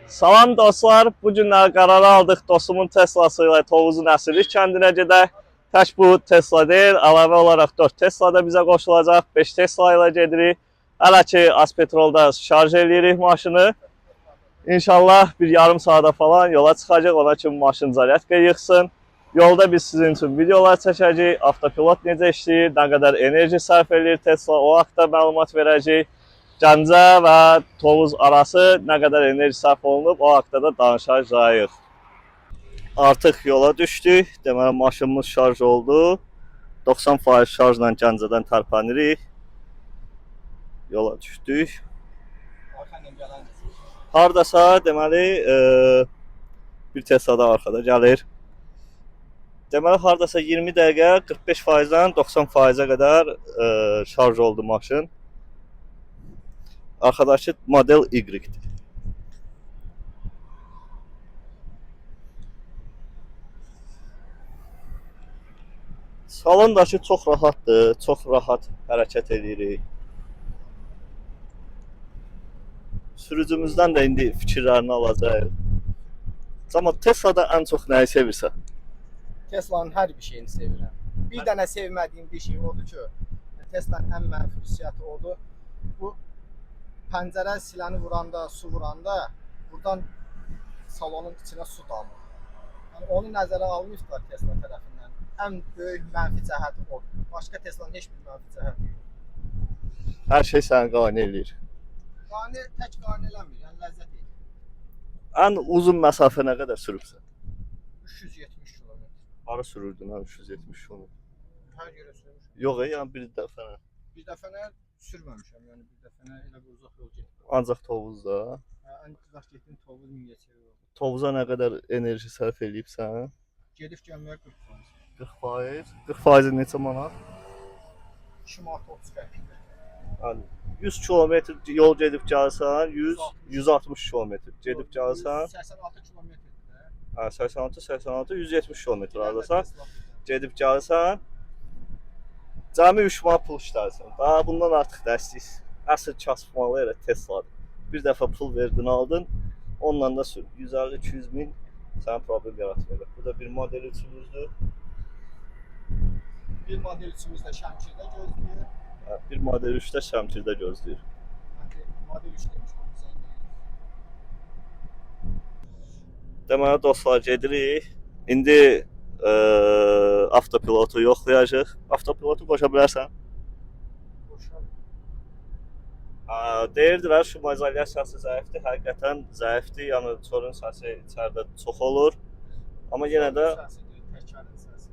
Salam dostlar, bu günlər qərar aldıq dostumun Teslası ilə Tovuzun Əsirlik kəndinə gedək. Tək bu Tesla deyil, əlavə olaraq 4 Tesla da bizə qoşulacaq, 5 Tesla ilə gedirik. Hələ ki, Aspetrolda şarj edirik maşını. İnşallah bir yarım saata falan yola çıxacaq, ona kimi maşın zaryadka yıxsın. Yolda biz sizin üçün videolar çəkəcəyik, avtopilot necə işləyir, nə qədər enerji sərf edir Tesla, o haqda məlumat verəcəyik. Gəncə və Tovuz arası nə qədər enerji sərf olunub, o haqda da danışacağıq. Artıq yola düşdük. Deməli, maşınımız şarj oldu. 90% şarjla Gəncədən tərpənirik. Yola düşdük. Hardasa, deməli, bir Tesla da arxada gəlir. Deməli, hardasa 20 dəqiqə 45%-dən 90%-ə qədər şarj oldu maşın. Arkadaşı model Y. Salondakı çox rahatdır, çox rahat hərəkət edirik. Sürücümüzdən də indi fikirlərini alacağıq. Amma Tesla'da ən çox nəyi sevirsən? Tesla'nın hər bir şeyini sevirəm. Bir dənə sevmədiyim bir şey odur ki, Tesla'nın ən mənfi xüsusiyyəti odur. Bu pəncərə siləni vuranda, su vuranda buradan salonun içinə su damır. Yəni onu nəzərə almışlar Tesla tərəfindən. Ən böyük mənfi cəhəti odur. Başqa Tesla'nın heç bir mənfi cəhəti yoxdur. Hər şey səni qane eləyir. Qane tək qane eləmir, yəni ləzzət edir. Ən uzun məsafə nə qədər sürübsən? 370 km. Hara sürürdün ha 370 km? Hər yerə sürmüşəm. Yox, yəni bir dəfə. Bir dəfənə sürməmişəm, yəni bir dəfənə elə bir uzaq yol getdim. Ancaq Tovuzda. Ən uzaq getdim Tovuz Mingəçevir oldu. Tovuza nə qədər enerji sərf eləyibsən? Gedib gəlməyə 40%. 40%. 40% neçə manat? 2 manat 30 qəpik. Yəni 100 kilometr yol gedib gəlsən, 160 kilometr gedib gəlsən, 86 kilometrdir. hə 86 170 kilometr aradasan. Gedib gəlsən, cəmi 3 manat pul işlərsən. Daha bundan artıq da istəyirsən. Əsl kasmalı elə Tesla'dır. Bir dəfə pul verdin, aldın, onunla da sür. 150-200 min sənə problem yaratmayacaq. Bu da bir model 3'ümüzdür. Bir model 3'ümüz də Şəmkirdə gözləyir. Bir model 3 də Şəmkirdə gözləyir. Model 3 demişəm sən. Deməli dostlar, gedirik. İndi avtopilotu yoxlayacağıq. Avtopilotu qoşa bilərsən? Deyirdilər, şuma izolyasiyası zəifdir. Həqiqətən zəifdir. Yəni çorun səsi içəridə çox olur. Amma yenə də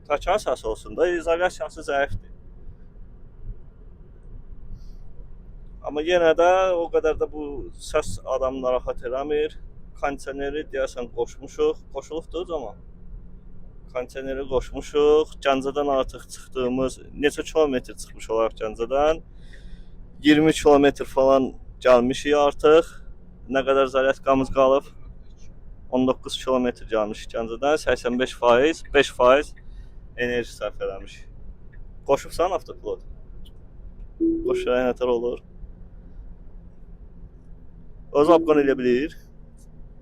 təkan səsi olsun da, izolyasiyası zəifdir. Amma yenə də o qədər də bu səs adamı narahat eləmir. Kondisioneri deyəsən qoşmuşuq. Qoşuluqdur amma. Kondisioneri qoşmuşuq. Gəncədən artıq çıxdığımız neçə kilometr çıxmış olaraq Gəncədən? 20 kilometr falan gəlmişik artıq. Nə qədər zaryadkamız qalıb? 19 kilometr gəlmişik Gəncədən. 85%, 5% enerji sərf eləmişik. Qoşubsan avtopilot? Qoşulan nətər olur? Öz abqon elə bilir.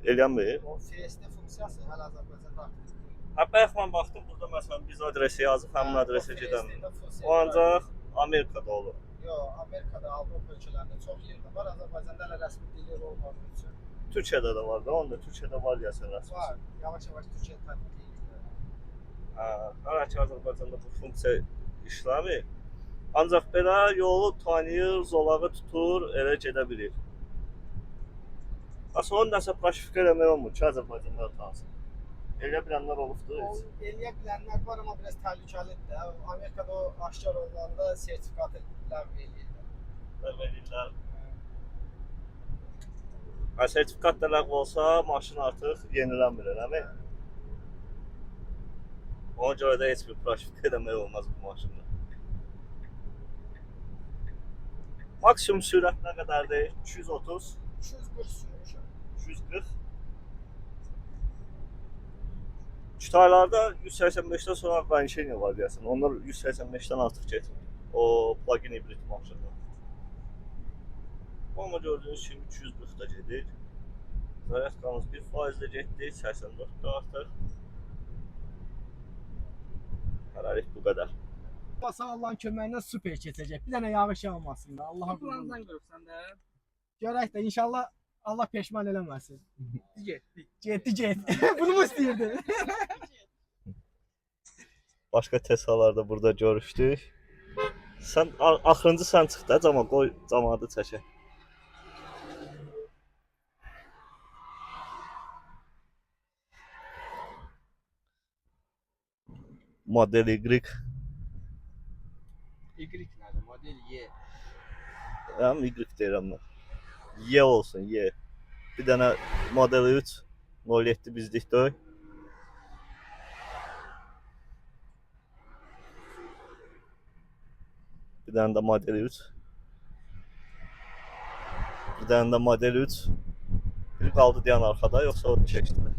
Eləyənmir. O CSD funksiyası hələ Azərbaycanda aktivdir. Bayaq mən baxdım, burada məsələn biz adresi yazıb həmin adresə gedəmir. O ancaq Amerikada olur. Yox, Amerikada, Avropa ölkələrində çox yerdə var. Azərbaycanda hələ rəsmi dillər olmadığı üçün. Türkiyədə də var da, onda Türkiyədə var deyəsən rəsmi. Var, yavaş-yavaş Türkiyədə tətbiq edilir. Hələ ki Azərbaycanda bu funksiya işləmir. Ancaq belə yolu tanıyır, zolağı tutur, elə gedə bilir. Aslında onu nəsə praşifika eləmək olmur ki, Azərbaycanda tanısın. Elə bilənlər olubdur. Eləyə bilənlər var, amma biraz təhlükəlidir. Amerikada o aşkar olunanda sertifikat ləğv eləyirlər. Ləğv eləyirlər. Sertifikat da ləğv olsa, maşın artıq yenilənmir, eləmi? Ona görə də heç bir praşifika eləmək olmaz bu maşında. Maksimum sürət nə qədərdir? 230? 240 sürmüşəm. 240. Kütahyalarda 185'dən sonra Vanşenya var deyəsən. Onlar 185'dən artıq getmir. O plug-in hibrid maşınlar. Amma gördüyünüz kimi 240-da gedir. Zaryadkamız 1% getdi, 84-də artıq. Hələlik bu qədər. Basa Allahın köməyindən super keçəcək. Bir dənə yağış yağmasın da. Allah'a Burandan görsən də. görək də inşallah Allah peşman eləməsin. Getdik. Getdi. Bunu mu istəyirdin? Başqa Teslalarda burada görüşdük. Sən axırıncı sən çıx da, cama qoy camaatı çəkək. Model Y. Y nədir? Model Y. Həm Y deyirəm mən. Y olsun, Y. Bir dənə Model 3 07 bizlikdir. Bir dənə də Model 3. Bir dənə də Model 3. Biri qaldı deyən arxada, yoxsa o keçdi.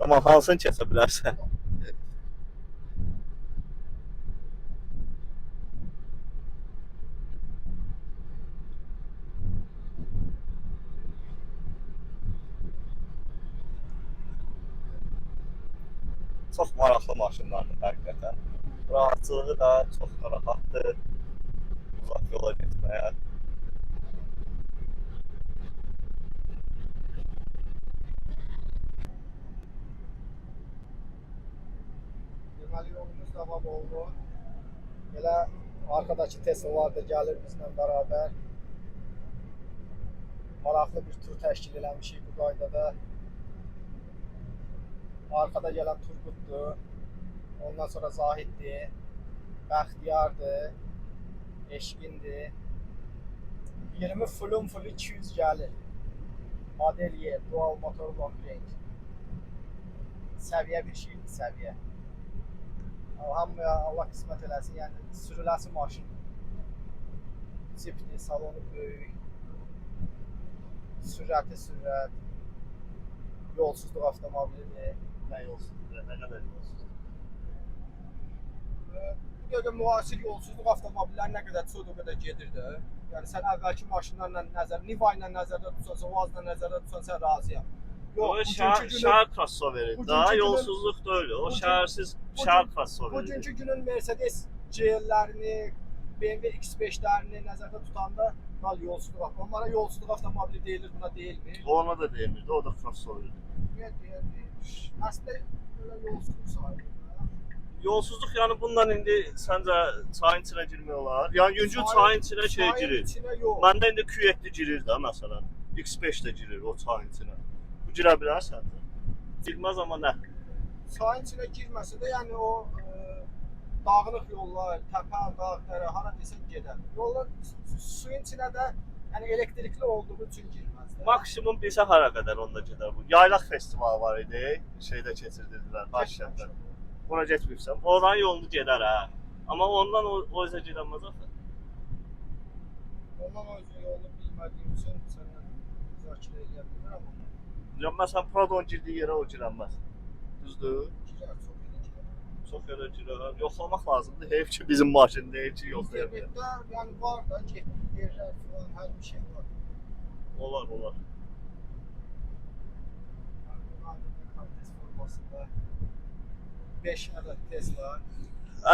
Tamam, hansını kəsə bilərsən? Çox maraqlı maşınlardır həqiqətən. Rahatçılığı da çox rahatdır. Uzaq yola getməyə. Deməli yolumuz davam oldu. Belə arkadakı Teslalar da gəlir bizlə bərabər. Maraqlı bir tur təşkil eləmişik bu qaydada. Arkada gələn Turqutdur. Ondan sonra Zahiddir. Bəxtiyardır. Eşqindir. 20 full 200 gəlir. Model Y, dual motor long range. Səviyyə bir şeydir, səviyyə. Hamıya Allah qismət eləsin, yəni sürüləsi maşın. Tipli, salonu böyük. Sürəti sürət. Yolsuzluq avtomobilidir. Nə yolsuzluq, nə qədər yolsuzluq? Bu qədər müasir yolsuzluq avtomobilləri nə qədər çox o qədər gedir də. Yəni sən əvvəlki maşınlarla Niva ilə nəzərdə tutsan, Vazla nəzərdə tutsan sən razıyam. O şəhər crossoveridir da, yolsuzluq deyil. O şəhərsiz şəhər crossoveridir. Bugünkü günün Mercedes GL-lərini, BMW X5-lərini nəzərdə tutanda yolsuzluq avtomobili. Onlara yolsuzluq avtomobili deyilir, buna deyilmir. Ona da deyilmirdi, o da crossoveridir. Əslində elə yolsuzluq sayılır. Yolsuzluq yəni bundan indi səncə çayın içinə girmək olar? Yəni yüngül çayın içinə şey girir. Məndə indi Q7 girir də məsələn. X5 də girir o çayın içinə. Bu girə bilər səncə? Girməz amma nə? Çayın içinə girməsə də yəni o dağınıq yollar, təpə, dağ, dərə, hara desən gedər. Yollar suyun içinə də yəni elektrikli olduğu üçün girməz. Maksimum bilsə hara qədər onda gedər bu. Yaylaq festivalı var idi, şeydə keçirdirdilər, Daşkənddə. Buna getmirsən. Oranın yolunu gedər hə. Amma ondan o üzə gedəməz axı. Ondan o üzə yolunu bilmədiyim üçün səndən müzakirə edə bilmirəm amma. Ya məsələn Prodon girdiyi yerə o girənməz. Düzdür? Girər, çox elə girər. Çox elə girər. Yoxlamaq lazımdır. Heyf ki bizim maşın deyil ki, yoxlayır. İnternetdə yəni var da getdik yerlər falan hər bir şey var. Olar, olar. Kontes formasında 5 ədəd Tesla.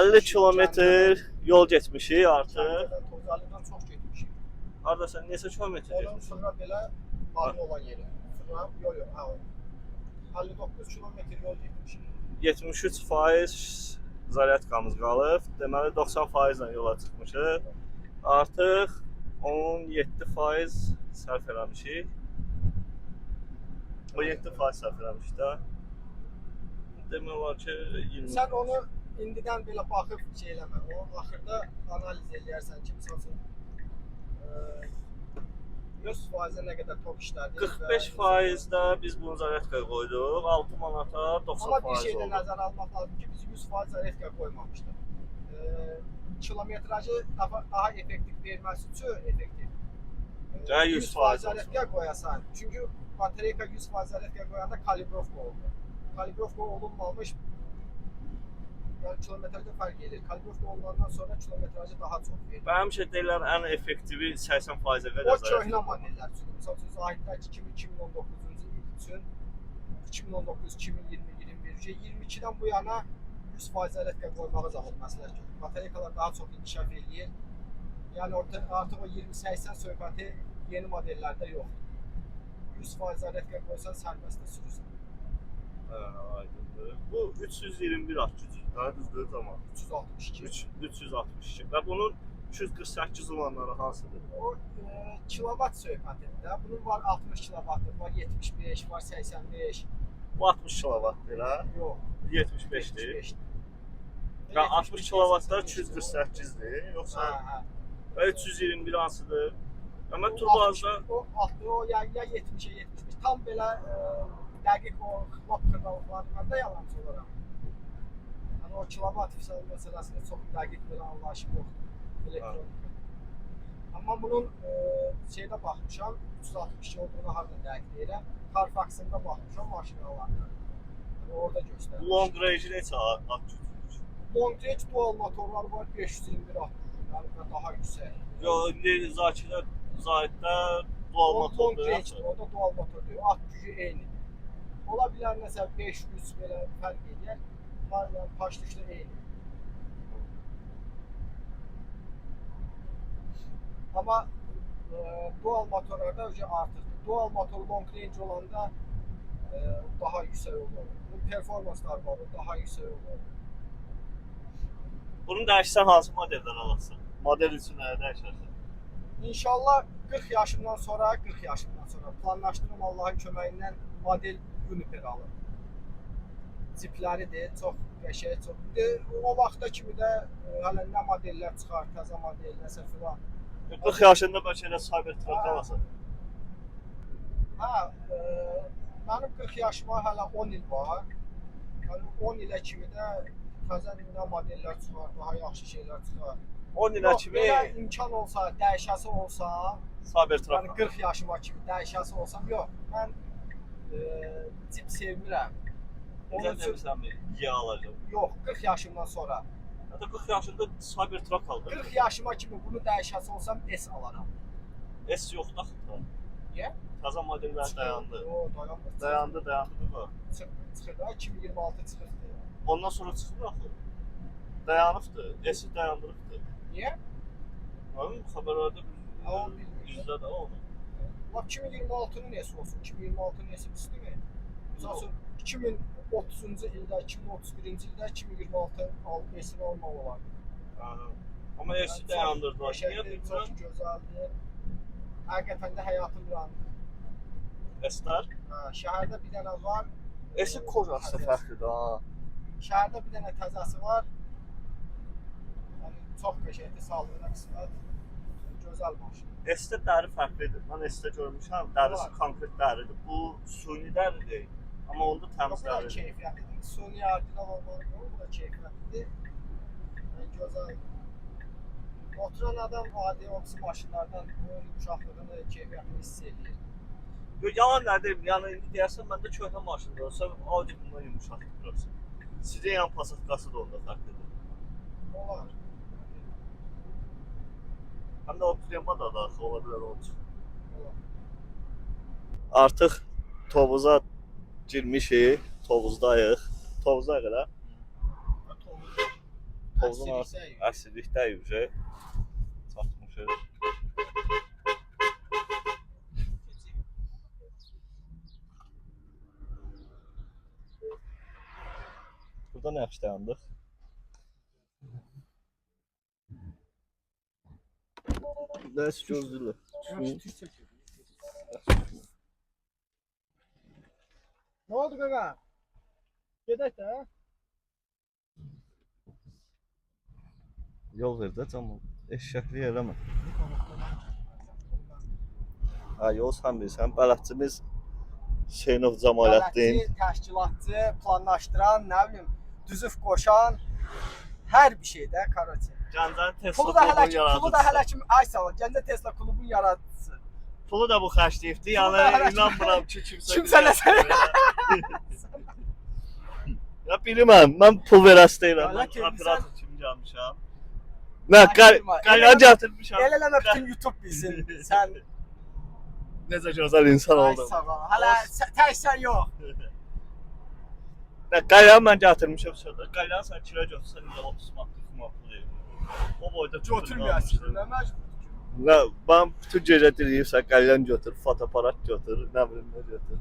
50 kilometr yol getmişik artıq. Tozalidən çox getmişik. Hardasan, neçə kilometr Ondan getmişik? sonra belə mavi olan yeri. Sonra yol yox, hə. 59 kilometr yol getmişik. 73% zaryadkamız qalıb. Deməli 90% ilə yola çıxmışıq. Artıq 17% sərf eləmişik. 17% sərf eləmişik də. Demək olar ki 20. Sən onu indidən belə baxıb şey eləmə. O axırda analiz eləyərsən ki, məsələn 100%-ə nə qədər tok işlədi. 45% də biz bunu zaryadkaya qoyduq. 6 manata 90% Amma bir şey də oldu. nəzərə almaq lazım ki, biz 100% zaryadkaya qoymamışdıq. Kilometrajı daha effektiv verməsi üçün effektiv. 100% zaryadkaya qoyasan. Çünki batareyka 100% zaryadkaya qoyanda kalibrovka oldu. Kalibrovka olunmamış Yəni kilometrajda fərq edir. Kalibrovka olandan sonra kilometrajı daha çox verir. Və həmişə deyirlər ən effektivi 80%-ə O qədər. köhnə modellər üçün. Məsəl üçün Zahidlər 2019-cu il üçün 2019, 2020, 21, 22-dən bu yana 100% elektrika qoymağa zahid məsələlər görür. Batareykalar daha çox inkişaf eləyir. Yəni artıq o 20-80 söhbəti yeni modellərdə yoxdur. 100% elektrika qoysan sərbəstə sürürsən. Hə, aydındır. Bu 321 at gücüdür, daha düzdür zaman. 362. 362. Və bunun 248 olanları hansıdır? O kilovat söhbətidir də. Bunun var 60 kilovatdır, var 75, var 85. Bu 60 kilovatdır ha? Yox. 75'dir. 75'dir. Və 60 kilovatlar 248'dir, yoxsa Hə. və 321 hansıdır? Amma turbazda o 60 o ya 70'e 75. Tam belə dəqiq o lap xırdalıqlarından da yalançı olaram. Yəni o kilovat məsələsində çox dəqiq bir anlayışım yoxdur elektronika. Amma bunun şeydə baxmışam, 362 olduğunu harda dəqiq deyirəm. Carfax'ında baxmışam maşınlarına. Orada göstərir. long range neçə at gücüdür? Long range dual motorlar var 521 at. Yəni daha yüksək. Yo, Zakirdə, Zahiddə dual Long motordur. range, o da dual motordur. At gücü eynidir. Ola bilər məsələn 500 belə fərq edir. Yəni paşlıqda eyni. Amma dual motorlarda öcə artıqdır. Dual motor long range olanda daha yüksək olur. Bu performanslar var, o daha yüksək olur. Bunu dəyişsən hansı modellər alasın? Model üçün nəyə dəyişərsən? İnşallah 40 yaşından sonra planlaşdırım Allahın köməyi ilə model Uniper alır. Cipləridir, çox qəşəng, çox. O vaxta kimi də hələ nə modellər çıxar, təzə model, nəsə filan. 40 yaşında bəlkə də Cybertruck alasın. Hə, mənim 40 yaşıma hələ 10 il var. Yəni 10 ilə kimi də təzə nə modellər çıxar, daha yaxşı şeylər çıxar. 10 ilə kimi Belə imkan olsa, dəyişəsi olsa, Cybertruck. yəni 40 yaşıma kimi dəyişəsi olsam, yox. Mən cip sevmirəm. Onun üçün Y alacağım. yox, 40 yaşımdan sonra. Hətta 40 yaşında Cybertruck aldım. 40 yaşıma kimi bunu dəyişəsi olsam S alaram. S yoxdur axı. Niyə? Təzə modellər dayandı. O, dayanmır. Dayandı bu. Çıxır da 2026 çıxırdı. Ondan sonra çıxır axı. Dayanıbdı. S dayandırıbdı. Niyə? Mənim xəbərlərdə O bilmirəm. yüzdə də oldu. Lap 2026-nın nesi olsun? 2026-nın nesi pisdir mi? Məsəl üçün 2030-cu ildə, 2031-ci ildə 2026 nesini almaq olar. Amma S dayandırdılar. Niyə Qəşəngdir, çox bilmirəm. gözəldir. Həqiqətən də həyatın bir anıdır. S-lər. Şəhərdə bir dənə var. S-in kojası fərqlidir ha. Şəhərdə bir dənə təzəsi var. Yəni çox qəşəngdir, sağlığına qismət. Gözəl maşın. S-də dəri fərqlidir. Mən S-də görmüşəm, dərisi konkret dəridir. Bu suni dəridir. Amma onda təmiz Bu da dəridir. keyfiyyətlidir. Sony orijinal olmalı, bu da keyfiyyətlidir. Yəni gözəl. Oturan adam adi oxusu maşınlardan bu uşaqlığını, keyfiyyətini hiss edir. Yalan nə deyim, yəni indi deyərsən məndə köhnə maşında olsa Audi bundan yumuşaqdır biraz. Sideyan Passatqası da onda fərqlidir. Olar. Həm də o Prema da daxil ola bilər onun üçün. Olar. Artıq Tovuza girmişik, Tovuzdayıq. Tovuzdayıq elə. Tovuzun əsirlikdəyik uje. Çatmışıq. Burada nə yaxşı dayandıq? Dərs gözlülü. Nə oldu qaqa? Gedək də. Yol ver də canım. Eşşəklik eləmə. Ha, yol sən bilirsən. Bələdçimiz Hüseynov Cəmaləddin. Bələdçi, təşkilatçı, planlaşdıran, nə bilim, düzüf qoşan hər bir şeydə karoçi. Gəncənin Tesla Pulu da hələ yaradıcısı. ki, ay sağ ol. Gəncə Tesla klubun yaradıcısı. Pulu da bu xərcləyibdi. Pulu da Yəni hələ ki- inanmıram ki, kimsə Kimsə nəsə. Ya bilməm, mən pul verəs deyiləm. Qala Mən ki, operator kimi gəlmişəm. Nə, qalyan gətirmişəm. Elə eləmə bütün YouTube bilsin. Sən Necə gözəl insan ay oldum. sağ ol. Hələ təksən yox. Nə, qalyan mən gətirmişəm şurada. Qalyan sən kilo götürsən, 30 manat pul verir. O boyda Götürməyəsən. Nə məcbur? Nə, mən bütün gecə deyirsən, qalyan götür, fotoaparat götür, nə bilim nə götür.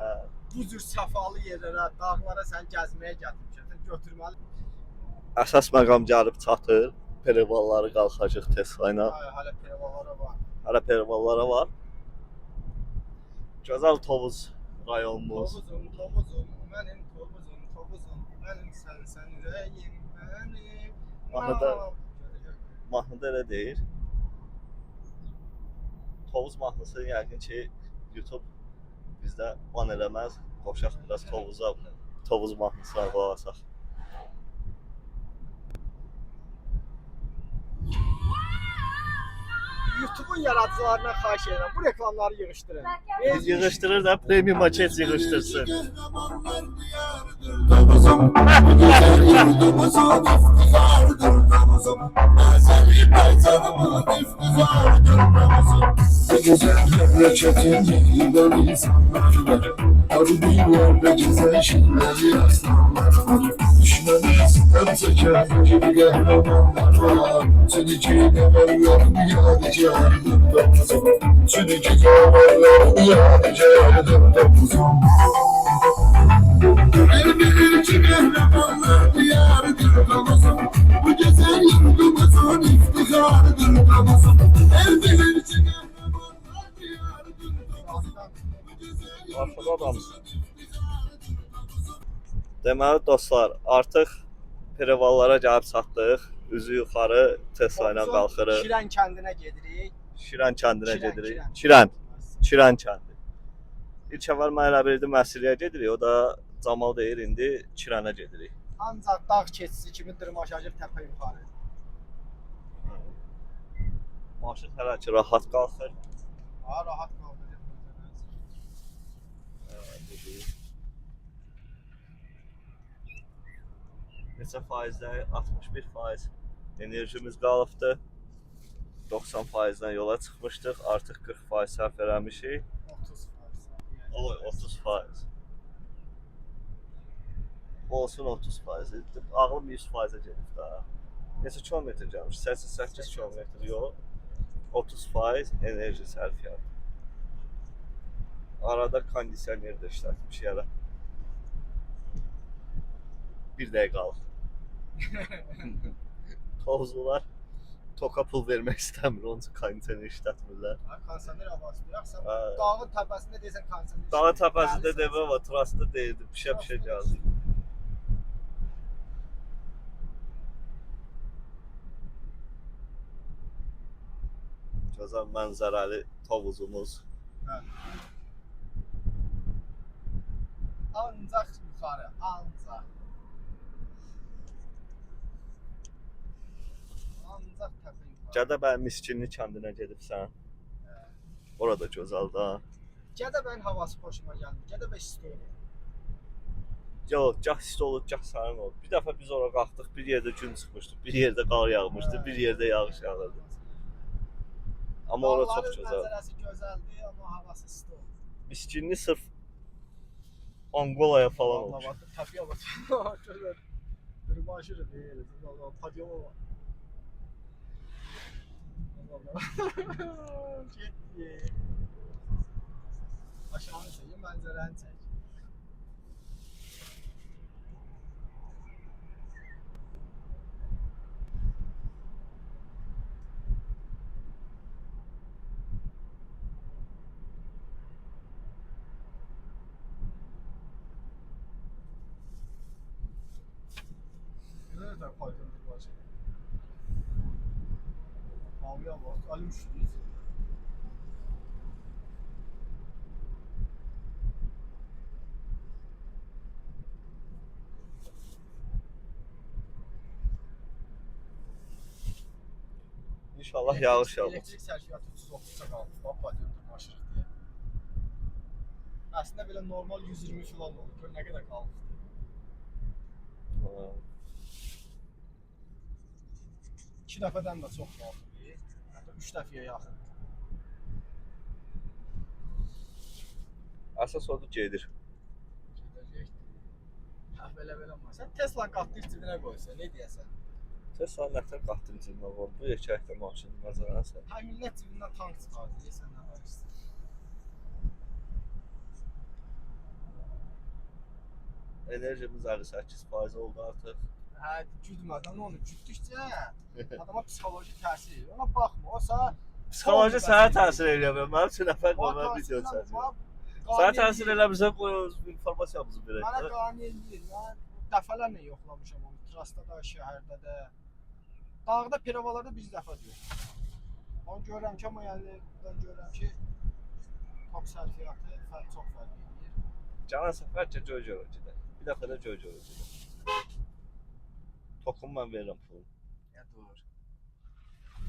Hə. Bu cür səfalı yerlərə, dağlara sən gəzməyə getmişsən. Götürməli. Əsas məqam gəlib çatır. Perivalları qalxacaq Tesla ilə. Hələ perivalara var. Hələ perivallara var. Gözəl Tovuz rayonumuz. Tovuzum, mənim tovuzum, mənim sən ürəyim, mənim. Mahnıda elə deyir. Tovuz mahnısı yəqin ki YouTube bizdə ban eləməz. Qoşaq biraz Tovuz mahnısına qulaq asaq. YouTube'un yaradıcılarına xahiş edirəm. Bu reklamları yığışdırın. Biz yığışdırır da premium maket yığışdırsın. Güzel memleketin yıldan insanlar var. Harbiyelerde güzel şeyler yazanlar var. Düşmemiz hem zekanın gibi kahramanlar var. Seninki damarlarım yadigardır damızım. Seninki damarlarım yadigardır damızım. El bilir kahramanlar diyardır damızım. Bu güzel yurdumuzun iftiharıdır damızım. El bilir kahramanlar diyardır damızım. Aşağıda adamsın. Deməli dostlar, artıq perivallara gəlib çatdıq. Üzü yuxarı Tesla ilə qalxırıq. Şirən kəndinə gedirik. Şirən kəndinə Şirən, gedirik. Şirən. Şirən kəndi. İlk əvvəl mən elə bildim Məsriyə gedirik, o da Camal deyir, indi Şirənə gedirik. Ancaq dağ keçisi kimi dırmaşacaq təpə yuxarı. Maşın hələ ki rahat qalxır. Ha, rahat qalxacaq. Neçə faizdə? 61% enerjimiz qalıbdı. 90%-dən yola çıxmışdıq. Artıq 40% sərf eləmişik. 30%. Oy, 30%. Olsun 30%. Ağlım 100%-ə gedib daha. Neçə kilometr gəlmiş? 88 kilometr yol. 30% enerji sərfiyyatı. Arada kondisioner də işlətmiş yerə. Bir dəqiqə qalır. Tovuzlular toka pul vermək istəmir, onun üçün kondisioner işlətmirlər. Kondisioner havası yoxsa Hə. dağın təpəsində deyəsən kondisioner. Dağın təpəsində devə var, trasda deyildi, pişə gəldi. Gözəl mənzərəli Tovuzumuz. Hə. Ancaq yuxarı, ancaq. Ancaq təpə yuxarı. Gədəbəy miskinli kəndinə gedibsən. Orada gözəl da. Gədəbəyin havası xoşuma gəldi. Gədəbəy isti olur. Yox, gah isti olur, gah sərin olur. Bir dəfə biz ora qalxdıq, bir yerdə gün çıxmışdı, bir yerdə qar yağmışdı, bir yerdə yağış yağırdı. Amma ora çox gözəl. Mənzərəsi gözəldir, amma havası isti olur. Miskinli sırf Angolaya falan olmuş. Vallahi bak, təpiyə bak. Gözəl. Dırmaşır deyil. Vallahi padyoma bak. Vallahi. Getdi. Aşağını çək, mənzərəni çək. Nereden kaydındık başka? Maviye bak, alim şudur. İnşallah yağış yağmaz. Elektrik sərfiyyatı 330-a qaldı. Bax, padyondur maşırıq deyə. Əslində belə normal 120 falan olur. Gör nə qədər qaldı. Aha. 2 dəfədən də çox qaldı. Hətta 3 dəfəyə yaxın. Əsas odur gedir. Gedəcək. Ha belə olmaz. Sən Tesla qatdıq cibinə qoysan, nə deyəsən? Tesla nətər qatdım cibimə qoydu. Bu yekəkdə maşın məsələn sən. Hə millət cibindən tank çıxardı. Deyəsən nə var istəyir. Enerjimiz 58% oldu artıq. Hə, güdmədən onu güddükcə adama psixoloji təsir edir. Ona baxma, o sənə Psixoloji sənə təsir edir. Mənim üçün nəfər qoyma video çəkir. Sənə təsir eləmirsə qoy informasiyamızı verək. Mənə qane eləyir. Mən dəfələrlə yoxlamışam onu. Trasda da, şəhərdə də. Dağda, piravalarda biz dəfə deyir. Onu görürəm ki, amma yəni buradan görürəm ki, tok sərfiyyatı çox fərq edir. Canan səfərcə Jojo gedək. Bir dəfə də Jojo gedək. Tokum mən verirəm pulunu. Ya dur.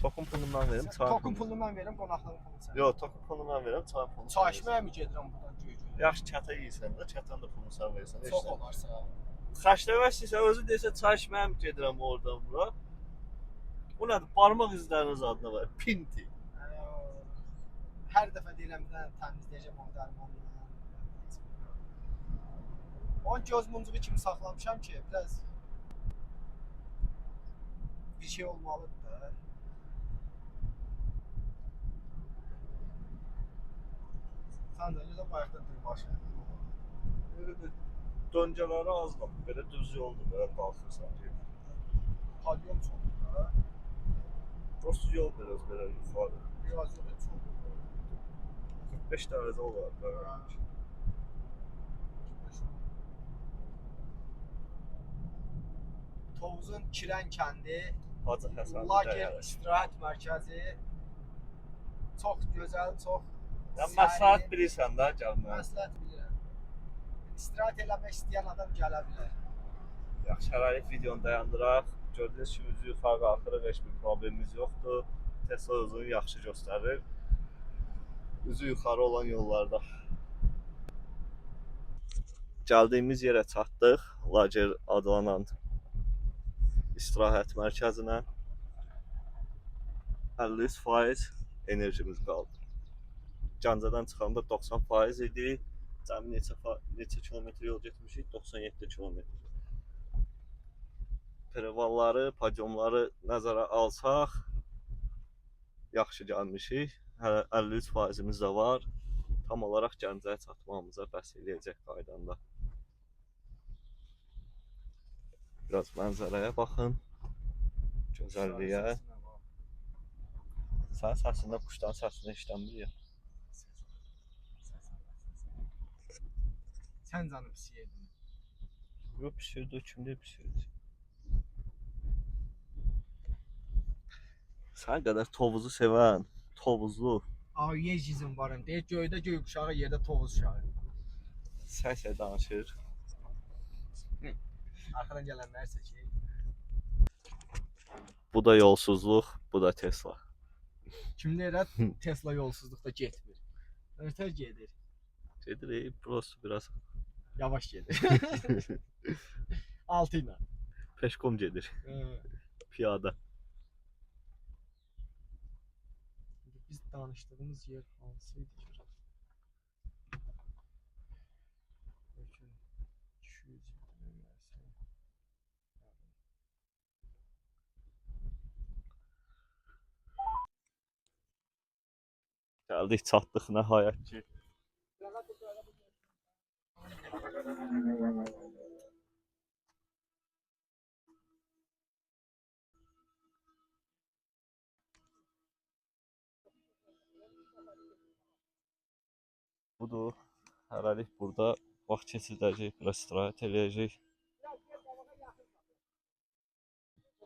Tokum pulunu mən verirəm, çay Tokun pulunu mən verirəm, qonaqların pulunu sən. Yox, tokum pulunu mən verirəm, çay pulunu. Çay içməyə mi gedirəm buradan Jojo? Yaxşı çata yeyirsən də, çatan da pulunu sən verirsən. Çox olarsa. Xərcləmək istəyirsən, özü desə çay içməyə mi gedirəm oradan bura. Bu nədir? Barmaq izləriniz adına var. Pinti. Hər dəfə deyirəm bir dənə təmizləyəcəm onu dərmanla. Onun göz muncuğu kimi saxlamışam ki, biraz bir şey olmalıdır da. Sən də elə bayaqdan dur başına. Döncələri az qalıb. Belə düz yoldur, belə qalxırsan. Palyon çoxdur da. Prosto yol biraz belə yuxarı. Biraz yox, çoxdur. 45 dərəcə olar da. Tovuzun Kirən kəndi, Hacı Həsən Lager istirahət mərkəzi. Çox gözəl, çox Ya məsləhət bilirsən də gəlməyə. məsləhət bilirəm. İstirahət eləmək istəyən adam gələ bilər. Yaxşı, hələlik videonu dayandıraq. Gördüyünüz kimi üzü yuxarı qalxırıq, heç bir problemimiz yoxdur. Tesla özünü yaxşı göstərir. Üzü yuxarı olan yollarda. Gəldiyimiz yerə çatdıq. Lager adlanan istirahət mərkəzinə. 53% enerjimiz qaldı. Gəncədən çıxanda 90% idi. Cəmi neçə kilometr yol getmişik? 97 kilometr. Prevalları, padyomları nəzərə alsaq, yaxşı gəlmişik. Hələ 53%imiz də var. Tam olaraq Gəncəyə çatmamıza bəs eləyəcək qaydanda. Biraz mənzərəyə baxın. Gözəlliyə. Sən səsində quşdan səsində işlənmir ya. Sən canım pisiyirdin. Yox, pişirdi, kimdir pişirdi? Sən qədər tovuzu sevən, tovuzlu. Ayezizm varım. Deyir göydə göy quşağı, yerdə tovuz uşağı. Səsə danışır. Arxadan gələnlər çəkir. Bu da yolsuzluq, bu da Tesla. Kim deyir Tesla yolsuzluqda getmir. Ötər gedir. Gedir, prosto biraz Yavaş gedir. 6 ilə. peşkom gedir, piyada. Biz danışdığımız yer hansıydı ki? Bəlkə 200 il versə. Gəldik, çatdıq nəhayət ki. Budur, hələlik burada vaxt keçirdəcək, biraz istirahət eləyəcək.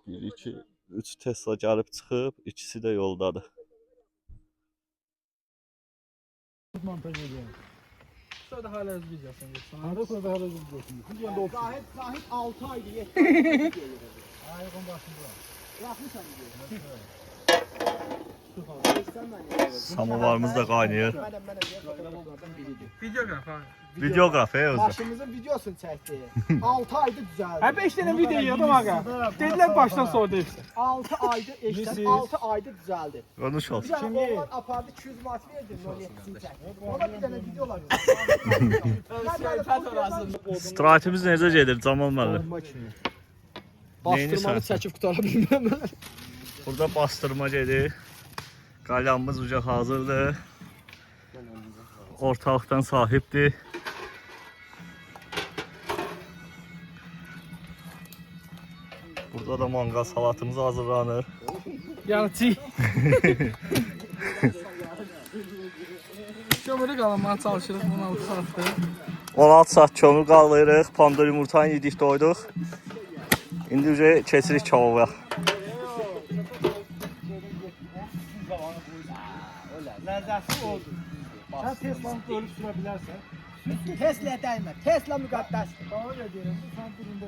1, 2, 3 Tesla gəlib çıxıb, ikisi də yoldadır. Montaj ediyorum. Sonra hala hızlı videosunu geçsin. Arada sırada hala gidiyorsun. Zahid 6 aydı, 7 aydı. Hayır, onu başında. Bırakmışam diyor. Samovarımız da qaynayır. Videoqraf ha. Videoqraf özü. Maşınımızın videosunu çəkdi. 6 ayda düzəldi. Hə 5 dənə video yığdım ağa. Dedilər başdan sonra hepsi. 6 ayda eşdən 6 ayda düzəldi. Konuş Bir olsun. dənə oğlan apardı 200 manat verdi 07'sini çəkdi. Ona bir dənə videolar İstirahətimiz necə gedir Camal müəllim? Bastırmanı çəkib qutara bilməm. Burada bastırma gedir. Qalyamız uca hazırdır. Ortalıqdan sahibdir. Burada da mangal salatımız hazırlanır. Yarıçı. Kömürü qalanmağa çalışırıq 16 saatdır. 16 saat kömür qaldırırıq. Pandır yumurtanı yedik doyduq. İndi uca keçirik kebaba. Ləzzəti oldu. Sen Tesla'nı görüp sürebilirsen. Tesla dəymə. Tesla müqəddəsdir. Daha öyle diyelim. Sen birinde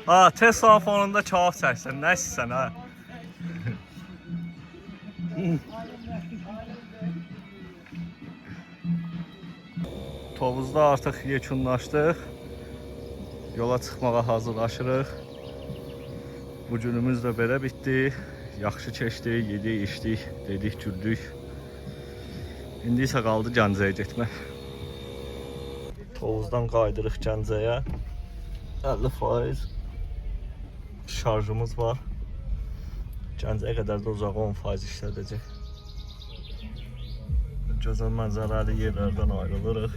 Ha, Tesla fonunda kebab çəksən, nə istəsən ha? Tovuzda artıq yekunlaşdıq. Yola çıxmağa hazırlaşırıq. Bu günümüz də belə bitdi. Yaxşı keçdi, yedik, içdik, dedik, güldük. İndi isə qaldı Gəncəyə getmək. Tovuzdan qaydırıq Gəncəyə. 50% şarjımız var. Gəncəyə qədər də uzağa 10% işlədəcək. Gözəl mənzərəli yerlərdən ayrılırıq.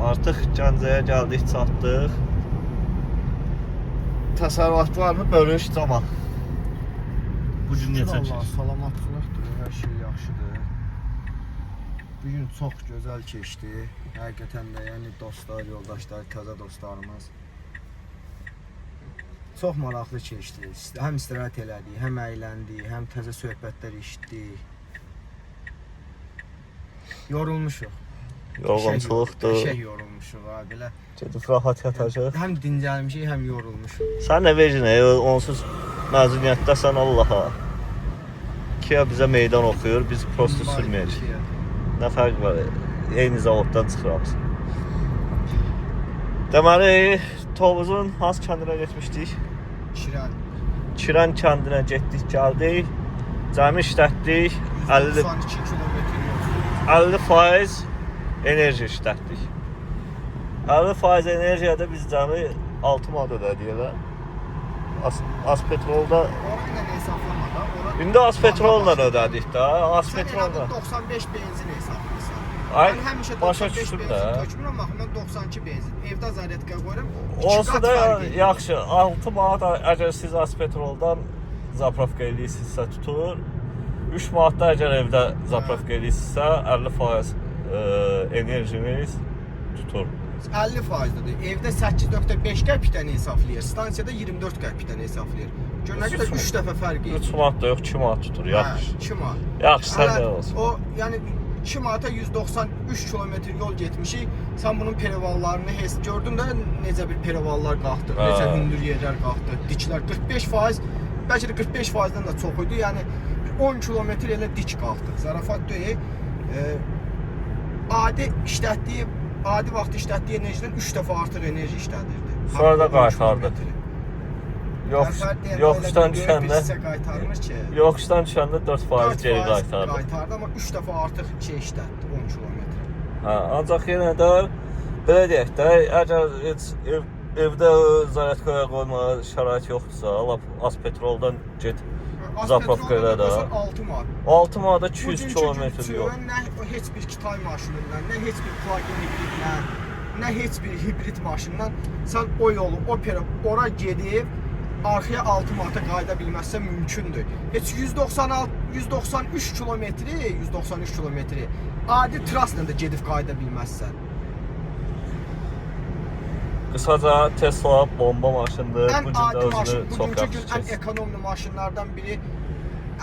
Artıq Gəncəyə gəldik, çatdıq. Təsərrüfatlarını bölüş Camal. Bu gün necə Allah keçdi? salamatçılıqdır, hər şey yaxşıdır. Bu gün çox gözəl keçdi. Həqiqətən də yəni dostlar, yoldaşlar, təzə dostlarımız çox maraqlı keçdi. Həm istirahət elədik, həm əyləndik, həm təzə söhbətlər eşitdik. Yorulmuşuq. Yorğunçuluqdur. Qəşəng yorulmuşuq ha belə. Gedib rahat yatacaq. Həm dincəlmişik, həm yorulmuşuq. Sən nə vecin, onsuz məzuniyyətdəsən Allaha. Kia bizə meydan oxuyur, biz prosto sürməyəcək. Nə fərq var? Eyni zavoddan çıxırıq. Deməli, Tovuzun hansı kəndinə getmişdik? Şiran. Kiran kəndinə getdik, gəldik. Cəmi işlətdik. 92 kilometr yol. 50% enerji işlətdik. 50% enerjiyada biz cəmi 6 manat ödədik elə. Az petrolda Orayla hesablama da. İndi az petrolla ödədik də. Az Sən petrolla. elə 95 benzin hesablayırsan. Ay, Mən həmişə başa 95 düşdüm benzin də. tökmürəm, axı mən 92 benzin. Evdə zaryadka qoyuram. Olsa da yaxşı. 6 manat əgər siz az petroldan zapravka eləyirsinizsə tutur. 3 manat da əgər evdə zapravka eləyirsinizsə 50% enerjiniz tutur. 50%dir. Evdə 8.5 qəpikdən hesablayır. Stansiyada 24 qəpikdən hesablayır. Gör nə qədər 3 dəfə fərq 3 manat da yox, 2 manat tutur. Yaxşı. 2 manat. Yaxşı, sən Hələ də olsun. O, yəni 2 manata 193 kilometr yol getmişik. Sən bunun perivallarını gördün də necə bir perivallar qalxdı, necə hündür yerlər qalxdı, diklər 45%, bəlkə də 45%-dən də çox idi. Yəni 10 kilometr elə dik qalxdıq. Zarafat deyil. Adi vaxt işlətdiyi enerjidən 3 dəfə artıq enerji işlədirdi. Sonra da qaytardı. Yoxuşdan düşəndə qaytarmır ki. Yoxuşdan düşəndə 4% geri qaytardı. Qaytardı, amma 3 dəfə artıq işlətdi 10 kilometr. Hə, ancaq yenə də belə deyək də, əgər heç evdə zaryadkaya qoymağa şərait yoxdursa, lap az petroldan get zapravka elə də. 6 manat. 6 manata 200 kilometr yol. Nə heç bir Kitay maşınından, nə heç bir plug-in hibridlə, nə heç bir hibrid maşından sən o yolu, ora gedib arxaya 6 manata qayıda bilməzsə mümkündür. Heç 193 kilometri adi trasla da gedib qayıda bilməzsən. Qısaca Tesla bomba maşındır. Ən Bu gün adi də maşın, özünü çox bugünkü gün yaxşı ən keçir. ekonomli maşınlardan biri,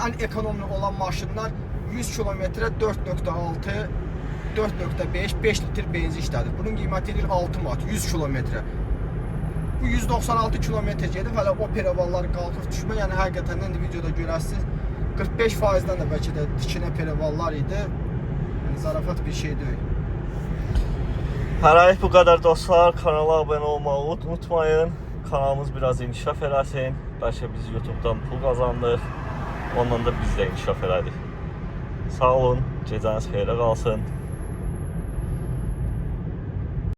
ən ekonomli olan maşınlar 100 kilometrə 4.6, 4.5, 5 litr benzin işlədir. Bunun qiyməti edir 6 manat 100 kilometrə. Bu 196 kilometr gedib, hələ o prevallar qalxıb düşmə. Yəni həqiqətən də videoda görərsiniz 45%-dən də bəlkə də tikinə prevallar idi. Yəni zarafat bir şey deyil. Hələlik bu qədər dostlar. Kanala abunə olmağı unutmayın. Kanalımız biraz inkişaf eləsin. Bəlkə biz YouTube'dan pul qazandıq. Ondan da biz də inkişaf elədik. Sağ olun. Gecəniz xeyrə qalsın.